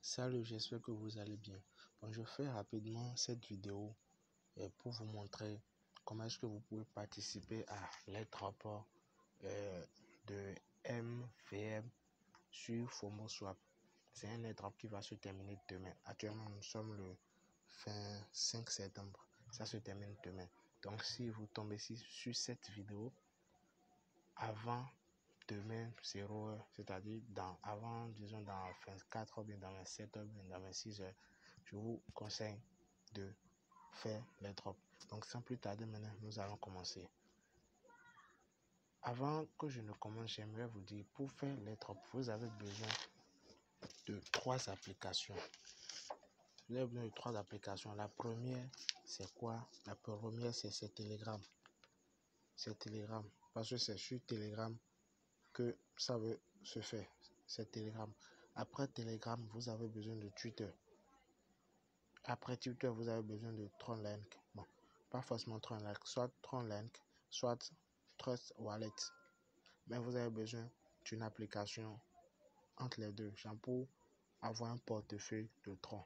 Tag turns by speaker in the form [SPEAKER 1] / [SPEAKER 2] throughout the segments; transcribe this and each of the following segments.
[SPEAKER 1] Salut, j'espère que vous allez bien. Bon, je fais rapidement cette vidéo pour vous montrer comment est-ce que vous pouvez participer à l'airdrop de MVM sur FOMOSwap. C'est un airdrop qui va se terminer demain. Actuellement, nous sommes le 5 septembre. Ça se termine demain. Donc, si vous tombez sur cette vidéo avant demain 0 heure, c'est-à-dire disons dans 24 heures, bien dans 27 heures, bien dans 26 heures, je vous conseille de faire les drops. Donc sans plus tarder, maintenant nous allons commencer. Avant que je ne commence, j'aimerais vous dire, pour faire les drops, vous avez besoin de 3 applications. Vous avez besoin de 3 applications. La première, c'est quoi? La première, c'est Telegram. C'est Telegram. Parce que c'est sur Telegram que ça veut se faire. C'est Telegram. Après Telegram, vous avez besoin de Twitter. Après Twitter, vous avez besoin de TronLink. Bon, pas forcément TronLink, soit TronLink, soit Trust Wallet. Mais vous avez besoin d'une application entre les deux, genre pour avoir un portefeuille de Tron.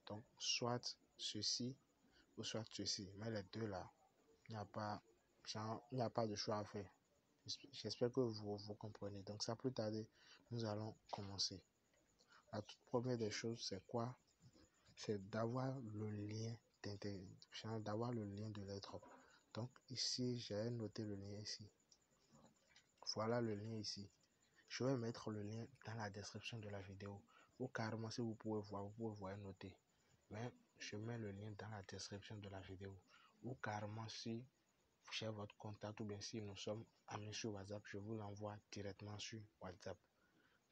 [SPEAKER 1] Donc, soit ceci ou soit ceci. Mais les deux là, il n'y a pas de choix à faire. J'espère que vous comprenez. Donc, sans plus tarder, nous allons commencer. La toute première des choses, c'est quoi? C'est d'avoir le lien de l'airdrop. Donc, ici, j'ai noté le lien ici. Voilà le lien ici. Je vais mettre le lien dans la description de la vidéo. Ou carrément, si vous pouvez voir noter. Mais je mets le lien dans la description de la vidéo. Ou carrément, si j'ai votre contact ou bien si nous sommes amis sur WhatsApp, je vous l'envoie directement sur WhatsApp.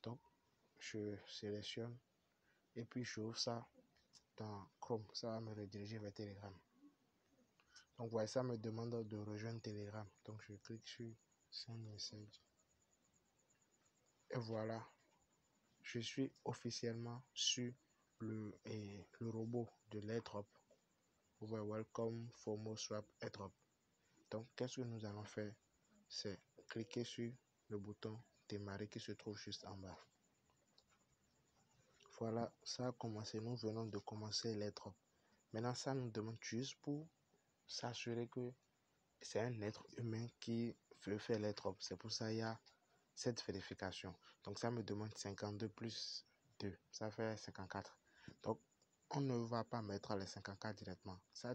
[SPEAKER 1] Donc, je sélectionne et puis je ouvre ça dans Chrome. Ça va me rediriger vers Telegram. Donc, voilà, ça me demande de rejoindre Telegram. Donc, je clique sur Send Message. Et voilà, je suis officiellement sur le robot de l'airdrop. Vous voyez, Welcome FOMOSwap airdrop. Donc, qu'est-ce que nous allons faire? C'est cliquer sur le bouton démarrer qui se trouve juste en bas. Voilà, ça a commencé. Nous venons de commencer l'airdrop. Maintenant, ça nous demande juste pour s'assurer que c'est un être humain qui veut faire l'airdrop. C'est pour ça qu'il y a cette vérification. Donc, ça me demande 52 plus 2. Ça fait 54. Donc, on ne va pas mettre les 54 directement. Ça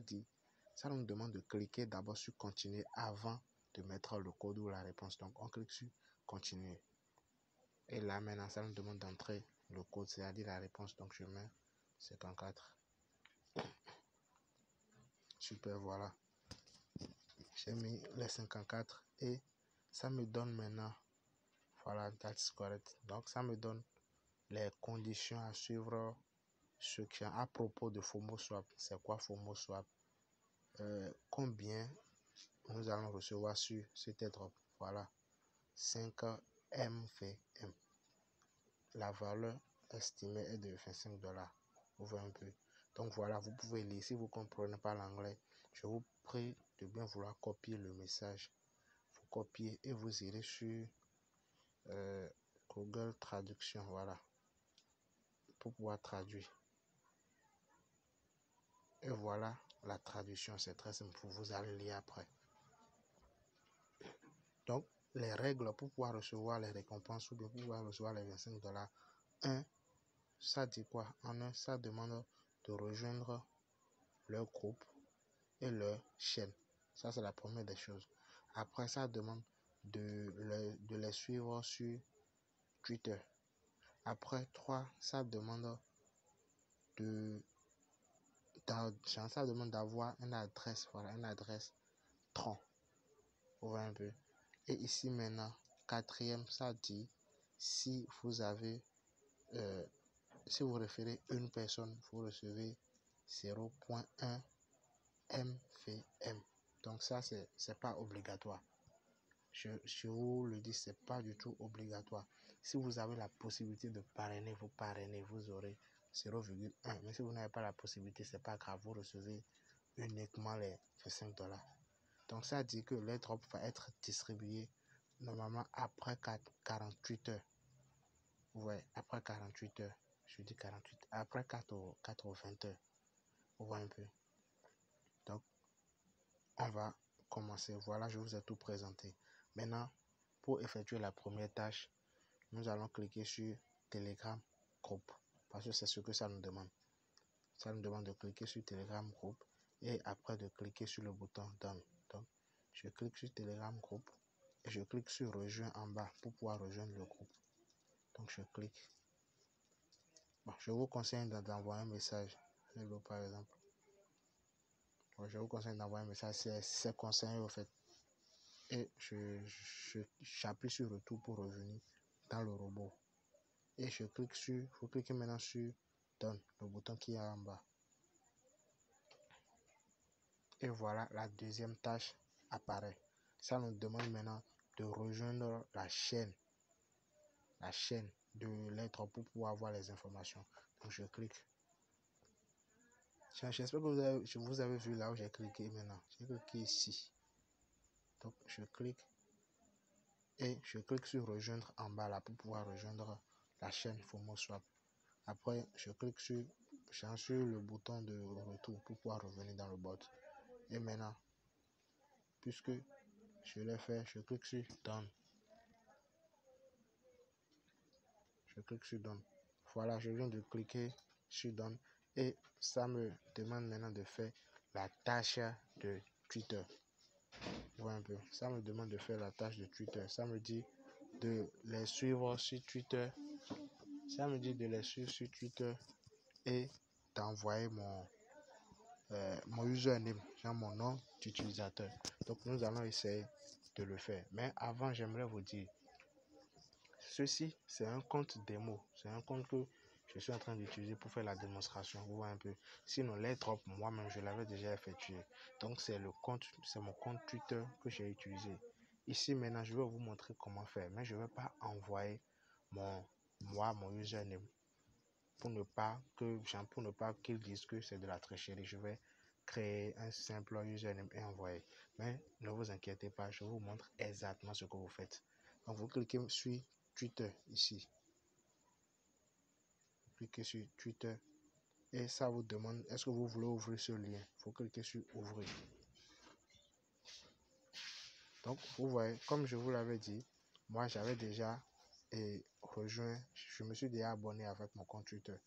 [SPEAKER 1] nous demande de cliquer d'abord sur continuer avant de mettre le code ou la réponse. Donc, on clique sur continuer. Et là, maintenant, ça nous demande d'entrer le code, c'est-à-dire la réponse. Donc, je mets 54. Super, voilà. J'ai mis les 54 et ça me donne maintenant, voilà, that's correct. Donc, ça me donne les conditions à suivre à propos de FOMOSwap. C'est quoi FOMOSwap? Combien nous allons recevoir sur cet airdrop? Voilà, 5 MVM. La valeur estimée est de 25 $. Vous voyez un peu. Donc voilà, vous pouvez lire. Si vous ne comprenez pas l'anglais, je vous prie de bien vouloir copier le message. Vous copiez et vous irez sur Google Traduction, voilà, pour pouvoir traduire. Et voilà la traduction, c'est très simple, vous allez lire après. Donc, les règles pour pouvoir recevoir les récompenses ou bien pour pouvoir recevoir les 25 $. 1, ça dit quoi? En un, ça demande de rejoindre leur groupe et leur chaîne. Ça, c'est la première des choses. Après, ça demande de les suivre sur Twitter. Après, 3, ça demande d'avoir une adresse, voilà, une adresse Tron. Vous voyez un peu. Et ici maintenant, 4e, ça dit si vous avez, si vous référez une personne, vous recevez 0.1 MVM. Donc ça, c'est pas obligatoire. Je vous le dis, c'est pas du tout obligatoire. Si vous avez la possibilité de parrainer, vous parrainez, vous aurez 0,1. Mais si vous n'avez pas la possibilité, c'est pas grave, vous recevez uniquement les 5 $. Donc ça dit que l'airdrop va être distribué normalement après 48 heures. Ouais, après 48 heures. je dis 48, après 4 ou 20 heures. Vous voyez un peu. Donc, on va commencer. Voilà, je vous ai tout présenté. Maintenant, pour effectuer la première tâche, nous allons cliquer sur Telegram Group. Parce que c'est ce que ça nous demande. Ça nous demande de cliquer sur Telegram Group et après de cliquer sur le bouton Done. Donc, je clique sur Telegram Group et je clique sur Rejoindre en bas pour pouvoir rejoindre le groupe. Donc, je clique. Bon, je vous conseille d'envoyer un message. Hello, par exemple. Bon, je vous conseille d'envoyer un message. C'est conseillé au fait. Et j'appuie sur Retour pour revenir dans le robot. Et je clique sur, vous cliquez maintenant sur Done, le bouton qui est en bas. Et voilà, la deuxième tâche apparaît. Ça nous demande maintenant de rejoindre la chaîne de lettres pour pouvoir avoir les informations. Donc je clique. J'espère que vous avez vu là où j'ai cliqué maintenant. J'ai cliqué ici. Donc je clique et je clique sur rejoindre en bas là pour pouvoir rejoindre la chaîne FOMOSwap. Après, je clique sur le bouton de retour pour pouvoir revenir dans le bot. Et maintenant, puisque je l'ai fait, je clique sur Done. Je clique sur Done. Voilà, je viens de cliquer sur Done et ça me demande maintenant de faire la tâche de Twitter. Voilà un peu. Ça me demande de faire la tâche de Twitter. Ça me dit de les suivre sur Twitter. Ça me dit de les suivre sur Twitter et d'envoyer mon username, genre mon nom d'utilisateur. Donc nous allons essayer de le faire. Mais avant, j'aimerais vous dire, ceci c'est un compte démo. C'est un compte que je suis en train d'utiliser pour faire la démonstration. Vous voyez un peu. Sinon, les drops, moi-même, je l'avais déjà effectué. Donc c'est mon compte Twitter que j'ai utilisé. Ici maintenant, je vais vous montrer comment faire. Mais je ne vais pas envoyer mon username. Pour ne pas qu'ils disent que c'est de la tricherie, je vais créer un simple username et envoyer. Mais ne vous inquiétez pas, je vous montre exactement ce que vous faites. Donc vous cliquez sur Twitter ici. Vous cliquez sur Twitter et ça vous demande est-ce que vous voulez ouvrir ce lien. Vous cliquez sur ouvrir. Donc vous voyez, comme je vous l'avais dit, moi j'avais déjà rejoint, je me suis déjà abonné avec mon compte Twitter.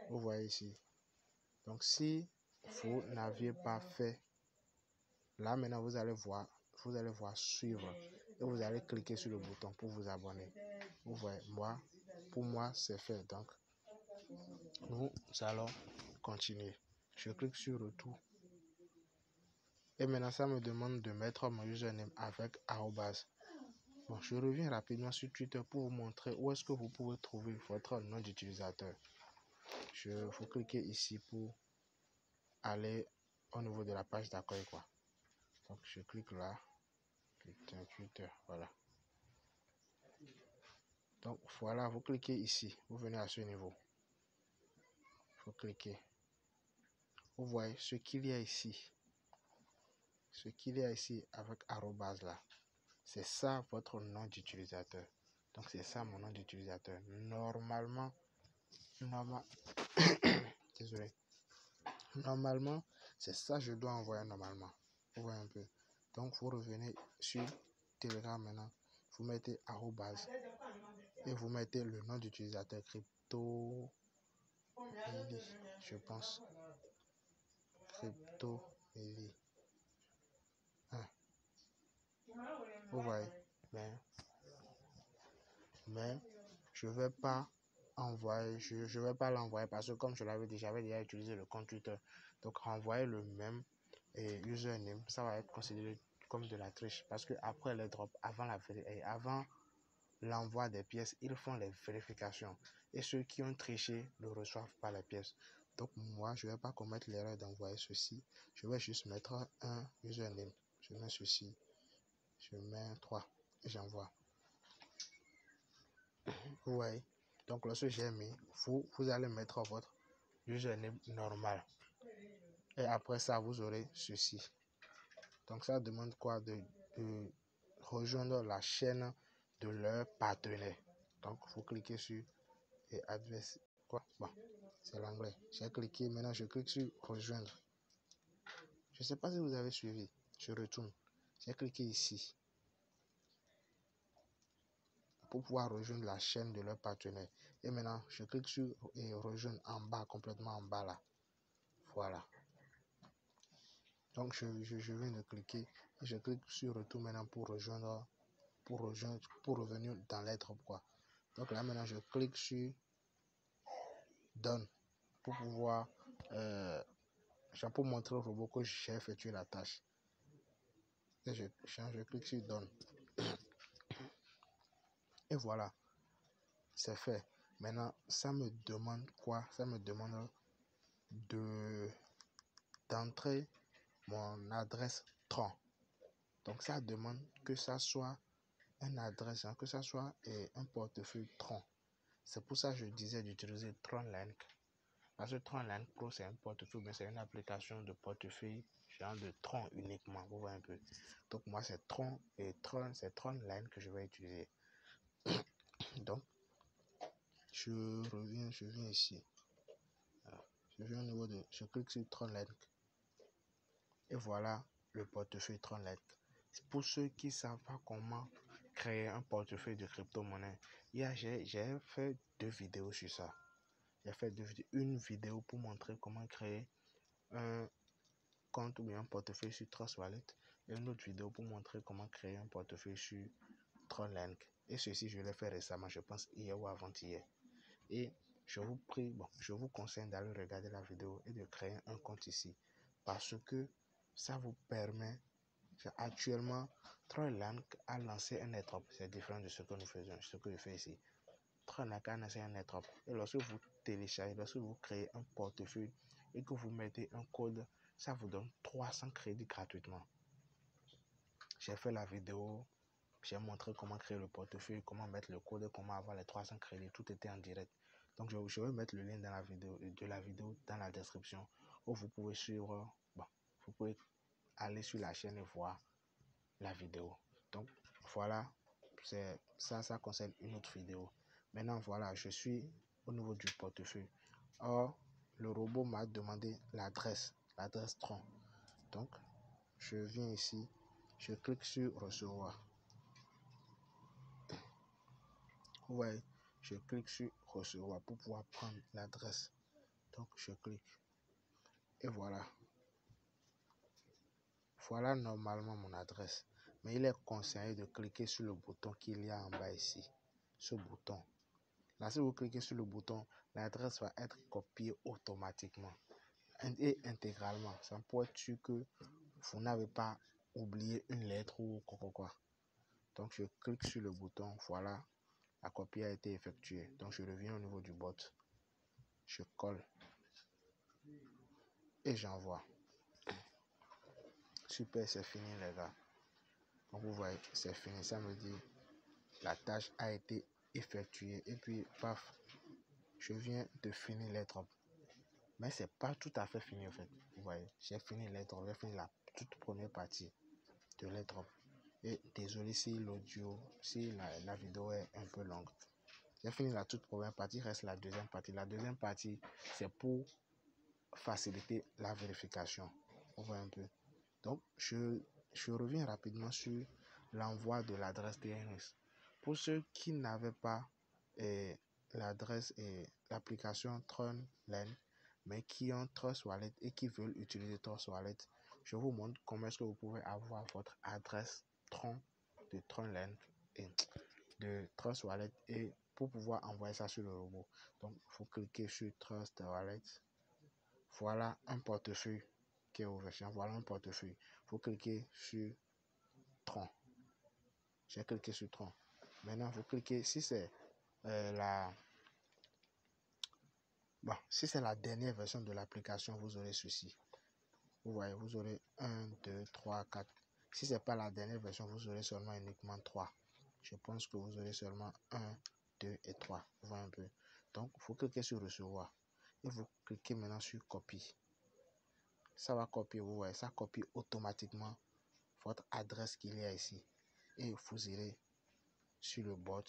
[SPEAKER 1] Vous voyez ici. Donc si vous n'aviez pas fait, là maintenant vous allez voir suivre et vous allez cliquer sur le bouton pour vous abonner. Vous voyez, pour moi c'est fait. Donc nous allons continuer. Je clique sur retour et maintenant ça me demande de mettre mon username avec arrobase. Bon, je reviens rapidement sur Twitter pour vous montrer où est-ce que vous pouvez trouver votre nom d'utilisateur. Vous cliquez ici pour aller au niveau de la page d'accueil quoi. Donc je clique là, Twitter, voilà. Donc voilà, vous cliquez ici, vous venez à ce niveau. Vous cliquez. Vous voyez ce qu'il y a ici. Ce qu'il y a ici avec arrobase là. C'est ça votre nom d'utilisateur. Donc c'est ça mon nom d'utilisateur. Désolé. Normalement, c'est ça que je dois envoyer normalement. Vous voyez un peu. Donc vous revenez sur Telegram maintenant. Vous mettez arrobase et vous mettez le nom d'utilisateur crypto. Je pense. Crypto Eli. Vous voyez. Mais je vais pas envoyer, je vais pas l'envoyer parce que comme je l'avais dit, j'avais déjà utilisé le compte Twitter. Donc renvoyer le même username, ça va être considéré comme de la triche parce que après les drops, avant l'envoi des pièces, ils font les vérifications et ceux qui ont triché ne reçoivent pas les pièces. Donc moi, je ne vais pas commettre l'erreur d'envoyer ceci. Je vais juste mettre un username. Je mets ceci. Je mets 3 et j'envoie. Vous voyez. Donc lorsque j'ai mis, vous allez mettre votre username normal. Et après ça, vous aurez ceci. Donc ça demande quoi? De rejoindre la chaîne de leur partenaire. Donc vous cliquez sur adresse Quoi? Bon, c'est l'anglais. J'ai cliqué, maintenant je clique sur rejoindre. Je ne sais pas si vous avez suivi. Je retourne. J'ai cliqué ici pour pouvoir rejoindre la chaîne de leur partenaire. Et maintenant, je clique sur et rejoindre en bas, complètement en bas là. Voilà. Donc, je viens de cliquer et je clique sur retour maintenant pour rejoindre, pour revenir dans lettre quoi. Donc là maintenant, je clique sur donne pour pouvoir, pour montrer au robot que j'ai effectué la tâche. Et je clique sur donne. Et voilà, c'est fait. Maintenant, ça me demande quoi? Ça me demande d'entrer mon adresse Tron. Donc ça demande que ça soit une adresse, que ça soit un portefeuille Tron. C'est pour ça que je disais d'utiliser TronLink. Parce que TronLink Pro, c'est un portefeuille, mais c'est une application de portefeuille genre de Tron uniquement. Vous voyez un peu. Donc moi, c'est Tron et c'est TronLink que je vais utiliser. Donc, je viens ici. Alors, je viens au niveau de, je clique sur TronLink. Et voilà le portefeuille TronLink. Pour ceux qui ne savent pas comment créer un portefeuille de crypto-monnaie, j'ai fait 2 vidéos sur ça. J'ai fait une vidéo pour montrer comment créer un compte ou bien un portefeuille sur Trust Wallet et une autre vidéo pour montrer comment créer un portefeuille sur TronLink. Et ceci, je l'ai fait récemment, je pense hier ou avant-hier. Et je vous prie, je vous conseille d'aller regarder la vidéo et de créer un compte ici parce que ça vous permet. Actuellement, TronLink a lancé un airdrop. C'est différent de ce que nous faisons, ce que je fais ici. TronLink a lancé un airdrop. Et lorsque vous téléchargez, lorsque vous créez un portefeuille et que vous mettez un code, ça vous donne 300 crédits gratuitement. J'ai fait la vidéo, j'ai montré comment créer le portefeuille, comment mettre le code, comment avoir les 300 crédits. Tout était en direct. Donc, je vais mettre le lien dans la vidéo, dans la description où vous pouvez suivre. Vous pouvez aller sur la chaîne et voir la vidéo. Donc voilà, ça concerne une autre vidéo. Maintenant voilà, je suis au niveau du portefeuille. Or, le robot m'a demandé l'adresse Tron. Donc je viens ici, je clique sur recevoir. Ouais, je clique sur recevoir pour pouvoir prendre l'adresse. Donc je clique et voilà. Voilà normalement mon adresse. Mais il est conseillé de cliquer sur le bouton qu'il y a en bas ici. Ce bouton. Là, si vous cliquez sur le bouton, l'adresse va être copiée automatiquement et intégralement. Ça peut être sûr que vous n'avez pas oublié une lettre ou quoi. Donc, je clique sur le bouton. Voilà, la copie a été effectuée. Donc, je reviens au niveau du bot. Je colle et j'envoie. Super, c'est fini les gars. Donc, vous voyez, c'est fini. Ça me dit la tâche a été effectuée. Et puis, paf, je viens de finir l'airdrop. Mais c'est pas tout à fait fini en fait. Vous voyez, j'ai fini l'airdrop, j'ai fini la toute première partie de l'airdrop. Et désolé si l'audio, si la vidéo est un peu longue. J'ai fini la toute première partie, il reste la deuxième partie. La deuxième partie, c'est pour faciliter la vérification. On voit un peu. Donc, je reviens rapidement sur l'envoi de l'adresse DNS. Pour ceux qui n'avaient pas l'adresse et l'application TronLink, mais qui ont Trust Wallet et qui veulent utiliser Trust Wallet, je vous montre comment est-ce que vous pouvez avoir votre adresse Tron de TronLink et de Trust Wallet et pour pouvoir envoyer ça sur le robot. Donc, il faut cliquer sur Trust Wallet. Voilà un portefeuille qui est ouvert. Voilà un portefeuille. Il faut cliquer sur Tron. J'ai cliqué sur Tron. Maintenant, vous cliquez si c'est si c'est la dernière version de l'application, vous aurez ceci. Vous voyez, vous aurez 1, 2, 3, 4. Si ce n'est pas la dernière version, vous aurez seulement uniquement 3. Je pense que vous aurez seulement 1, 2 et 3. Vous voyez un peu. Donc, il faut cliquer sur recevoir. Et vous cliquez maintenant sur copie. Ça va copier, vous voyez, ça copie automatiquement votre adresse qu'il y a ici. Et vous irez sur le bot,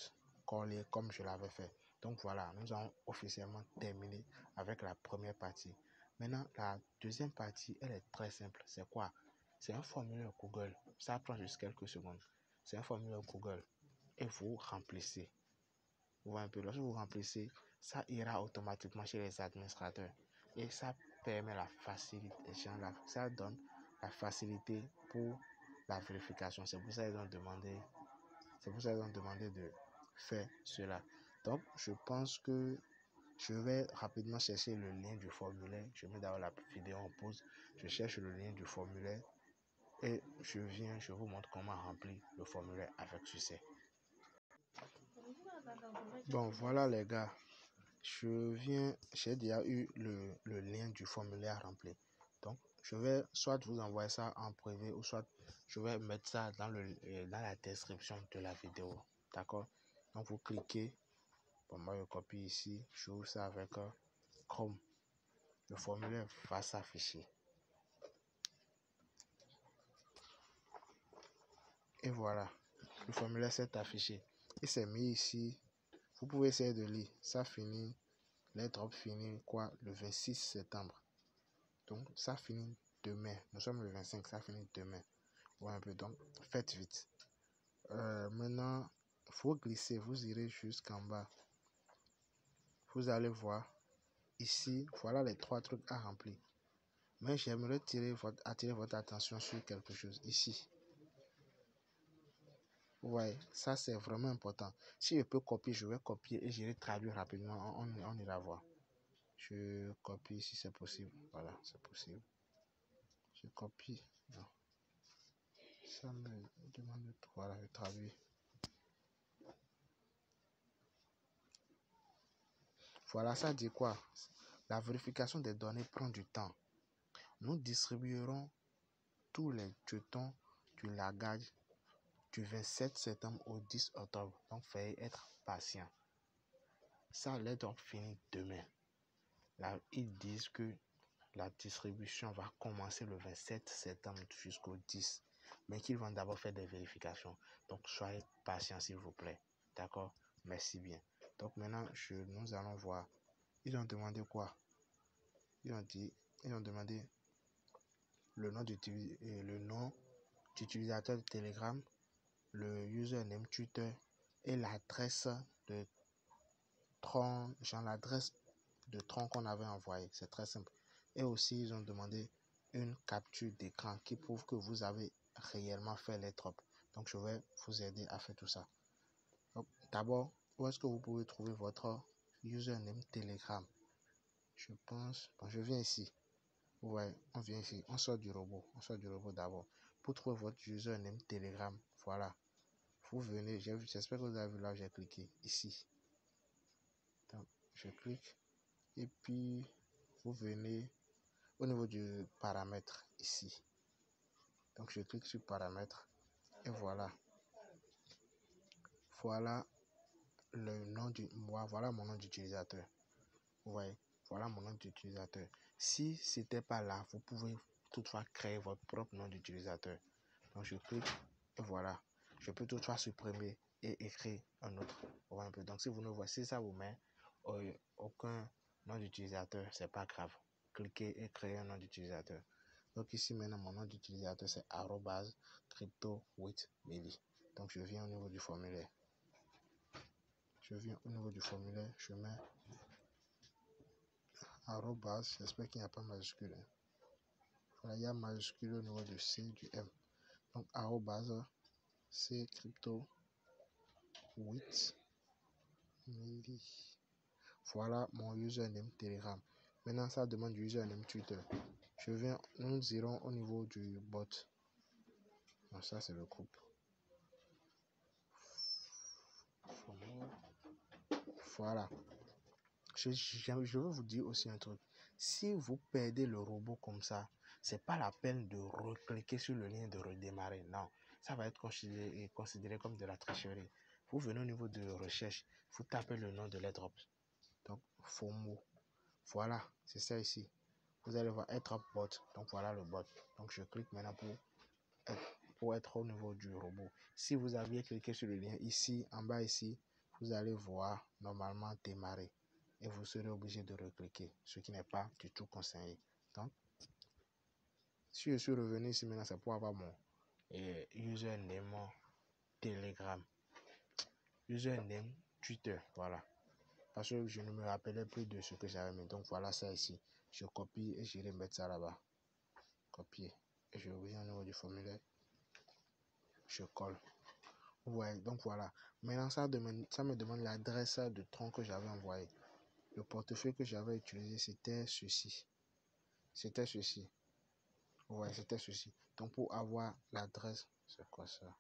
[SPEAKER 1] coller comme je l'avais fait. Donc, Donc voilà, nous avons officiellement terminé avec la première partie. Maintenant, la deuxième partie, elle est très simple. C'est quoi? C'est un formulaire Google. Ça prend juste quelques secondes. C'est un formulaire Google. Et vous remplissez. Vous voyez un peu, lorsque vous remplissez, ça ira automatiquement chez les administrateurs. Et ça permet la facilité, ça donne la facilité pour la vérification. C'est pour ça qu'ils ont demandé, de faire cela. Donc, je pense que je vais rapidement chercher le lien du formulaire. Je mets d'abord la vidéo en pause. Je cherche le lien du formulaire et je vous montre comment remplir le formulaire avec succès. Bon, voilà les gars. J'ai déjà eu le lien du formulaire rempli. Donc, je vais soit vous envoyer ça en privé ou soit je vais mettre ça dans la description de la vidéo. D'accord? Donc, vous cliquez. Bon, moi, je copie ici. Je ouvre ça avec Chrome. Le formulaire va s'afficher. Et voilà. Le formulaire s'est affiché. Il s'est mis ici. Vous pouvez essayer de lire. Ça finit. Les drops finissent quoi? Le 26 septembre. Donc, ça finit demain. Nous sommes le 25, ça finit demain. Ouais, un peu. Donc, faites vite. Maintenant, il faut glisser. Vous irez jusqu'en bas. Vous allez voir. Ici, voilà les 3 trucs à remplir. Mais j'aimerais attirer votre attention sur quelque chose. Ici. Ouais, ça c'est vraiment important. Si je peux copier, je vais copier et j'irai traduire rapidement. On ira voir. Je copie si c'est possible. Voilà, c'est possible. Je copie. Non. Ça me demande de voilà, je traduis. Voilà, ça dit quoi? La vérification des données prend du temps. Nous distribuerons tous les jetons du lagage du 27 septembre au 10 octobre. Donc, veuillez être patient. Ça, les drops finit demain. Là, ils disent que la distribution va commencer le 27 septembre jusqu'au 10. Mais qu'ils vont d'abord faire des vérifications. Donc, soyez patient, s'il vous plaît. D'accord? Merci bien. Donc, maintenant, nous allons voir. Ils ont demandé quoi? Ils ont demandé le nom d'utilisateur de Telegram, le username Twitter et l'adresse de tronc, l'adresse de tronc qu'on avait envoyé. C'est très simple. Et aussi, ils ont demandé une capture d'écran qui prouve que vous avez réellement fait les drops. Donc, je vais vous aider à faire tout ça. D'abord, où est-ce que vous pouvez trouver votre username Telegram? Je pense, bon, je viens ici. Ouais, on vient ici, on sort du robot d'abord. Pour trouver votre username Telegram, voilà. Vous venez, j'espère que vous avez vu là, j'ai cliqué ici. Donc, je clique et puis vous venez au niveau du paramètre ici. Donc, je clique sur paramètres et voilà. Voilà le nom voilà mon nom d'utilisateur. Vous voyez, voilà mon nom d'utilisateur. Si ce n'était pas là, vous pouvez toutefois créer votre propre nom d'utilisateur. Donc, je clique et voilà. Je peux toutefois supprimer et écrire un autre. Voilà un peu. Donc, si vous ne voyez, si ça vous met aucun nom d'utilisateur, c'est pas grave. Cliquez et créez un nom d'utilisateur. Donc, ici, maintenant, mon nom d'utilisateur, c'est @crypto8milli. Donc, je viens au niveau du formulaire. Je mets arrobase, j'espère qu'il n'y a pas majuscule. Voilà, il y a majuscule au niveau du C, du M. Donc, arrobase, c'est crypto 8 milli. Voilà mon username Telegram. Maintenant, ça demande du username Twitter. Nous irons au niveau du bot. Donc, ça, c'est le groupe. Voilà. Je veux vous dire aussi un truc. Si vous perdez le robot comme ça, c'est pas la peine de recliquer sur le lien de redémarrer. Non, ça va être considéré comme de la tricherie. Vous venez au niveau de recherche, vous tapez le nom de l'airdrop. Donc, FOMO. Voilà, c'est ça ici. Vous allez voir airdrop bot. Donc, voilà le bot. Donc, je clique maintenant pour être au niveau du robot. Si vous aviez cliqué sur le lien ici, en bas ici, vous allez voir normalement démarrer et vous serez obligé de recliquer, ce qui n'est pas du tout conseillé. Donc, si je suis revenu ici maintenant, c'est pour avoir mon username Telegram, username Twitter, voilà. Parce que je ne me rappelais plus de ce que j'avais mis. Donc voilà ça ici. Je copie et j'irai mettre ça là-bas. Copier. Et je reviens au niveau du formulaire. Je colle. Ouais, donc voilà. Maintenant, ça me demande l'adresse de tronc que j'avais envoyé. Le portefeuille que j'avais utilisé, c'était ceci. C'était ceci. Ouais, c'était ceci. Donc pour avoir l'adresse, c'est quoi ça?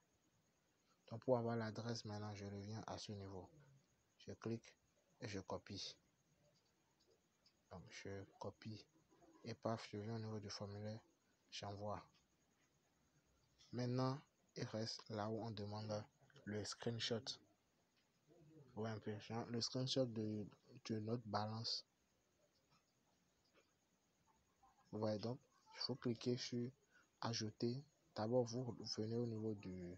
[SPEAKER 1] Donc pour avoir l'adresse, maintenant, je reviens à ce niveau. Je clique et je copie. Donc je copie. Et paf, je viens au niveau du formulaire. J'envoie. Maintenant, il reste là où on demande le screenshot. Ouais, un peu. Le screenshot de notre balance. Ouais, donc, il faut cliquer sur ajouter. D'abord, vous venez au niveau du...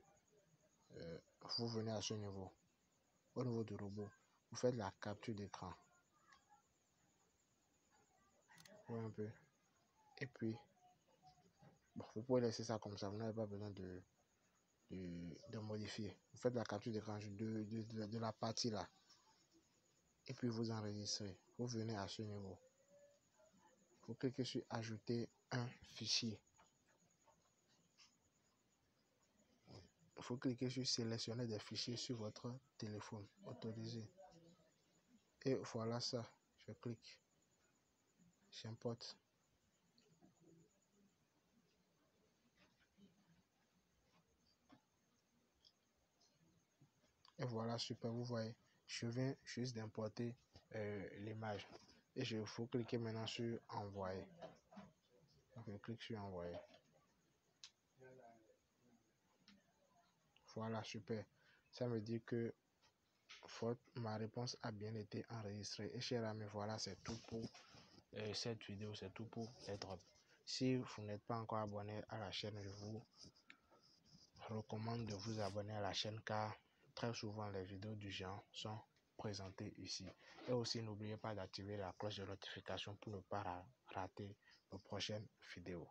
[SPEAKER 1] vous venez à ce niveau. Au niveau du robot. Vous faites la capture d'écran. Ouais, un peu. Et puis, bon, vous pouvez laisser ça comme ça. Vous n'avez pas besoin de modifier. Vous faites la capture d'écran de la partie là. Et puis vous enregistrez. Vous venez à ce niveau. Vous cliquez sur ajouter un fichier. Il faut cliquer sur sélectionner des fichiers sur votre téléphone. Autoriser. Et voilà ça. Je clique. J'importe. Et voilà, super. Vous voyez, je viens juste d'importer l'image. Et il faut cliquer maintenant sur envoyer. Donc, je clique sur envoyer. Voilà, super. Ça me dit que ma réponse a bien été enregistrée. Et chers amis, voilà, c'est tout pour cette vidéo, c'est tout pour les drops. Si vous n'êtes pas encore abonné à la chaîne, je vous recommande de vous abonner à la chaîne car très souvent les vidéos du genre sont présentées ici. Et aussi n'oubliez pas d'activer la cloche de notification pour ne pas rater nos prochaines vidéos.